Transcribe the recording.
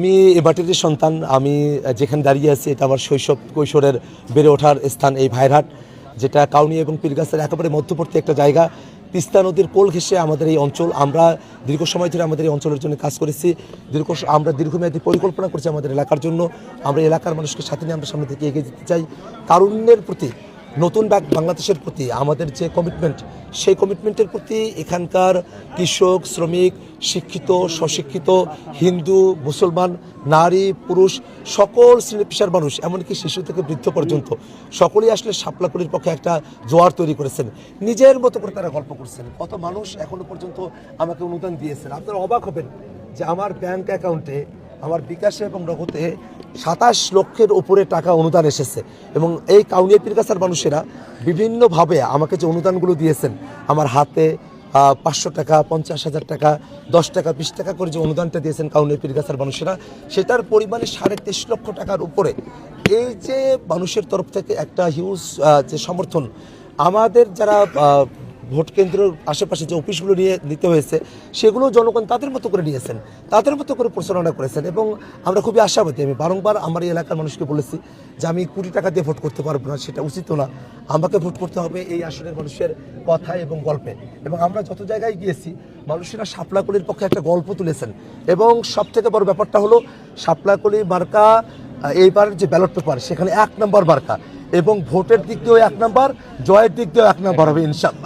আমি এ মাটির সন্তান। আমি যেখানে দাঁড়িয়ে আছি এটা আমার শৈশব কৈশোরের বেড়ে ওঠার স্থান, এই ভাইরহাট, যেটা কাউনিয়া এবং পীরগাছার একেবারে মধ্যবর্তী একটা জায়গা। তিস্তা নদীর কোল ঘেঁষে আমাদের এই অঞ্চল। আমরা দীর্ঘ সময় ধরে আমাদের এই অঞ্চলের জন্য কাজ করেছি। আমরা দীর্ঘমেয়াদী পরিকল্পনা করছি আমাদের এলাকার জন্য। আমরা এলাকার মানুষকে সাথে নিয়ে আমরা সামনে থেকে এগিয়ে যেতে চাই। তারুণ্যের প্রতি, নতুন বাংলাদেশের প্রতি আমাদের যে কমিটমেন্ট, সেই কমিটমেন্টের প্রতি এখানকার কৃষক, শ্রমিক, শিক্ষিত, স্বশিক্ষিত, হিন্দু, মুসলমান, নারী, পুরুষ, সকল শ্রেণী পেশার মানুষ, এমনকি শিশু থেকে বৃদ্ধ পর্যন্ত সকলেই আসলে শাপলাকলির পক্ষে একটা জোয়ার তৈরি করেছেন। নিজের মতো করে তারা গল্প করছেন। কত মানুষ এখনো পর্যন্ত আমাকে অনুদান দিয়েছেন। আপনারা অবাক হবেন যে আমার ব্যাংক অ্যাকাউন্টে, আমার বিকাশে এবং নগদে 27 লক্ষের উপরে টাকা অনুদান এসেছে। এবং এই কাউনিয়া পীরগাছার মানুষেরা বিভিন্নভাবে আমাকে যে অনুদানগুলো দিয়েছেন, আমার হাতে 500 টাকা, 50,000 টাকা, 10 টাকা, 20 টাকা করে যে অনুদানটা দিয়েছেন কাউনিয়া পীরগাছার মানুষেরা, সেটার পরিমাণে 23.5 লক্ষ টাকার উপরে। এই যে মানুষের তরফ থেকে একটা হিউজ যে সমর্থন, আমাদের যারা ভোট কেন্দ্রের আশেপাশে যে অফিসগুলো নিতে হয়েছে, সেগুলো জনগণ তাদের মতো করে নিয়েছেন, তাদের মতো করে প্রচারণা করেছেন। এবং আমরা খুবই আশাবাদী। আমি বারংবার আমার এই এলাকার মানুষকে বলেছি যে আমি কোটি টাকা দিয়ে ভোট করতে পারবো না, সেটা উচিত না। আমাকে ভোট করতে হবে এই আসনের মানুষের কথায় এবং গল্পে। এবং আমরা যত জায়গায় গিয়েছি, মানুষেরা শাপলাকলির পক্ষে একটা গল্প তুলেছেন। এবং সবথেকে বড় ব্যাপারটা হলো শাপলাকলি মার্কা এইবার যে ব্যালট পেপার, সেখানে 1 নম্বর মার্কা, এবং ভোটের দিক দিয়েও 1 নম্বর, জয়ের দিক দিয়েও 1 নম্বর হবে ইনশাআল্লাহ।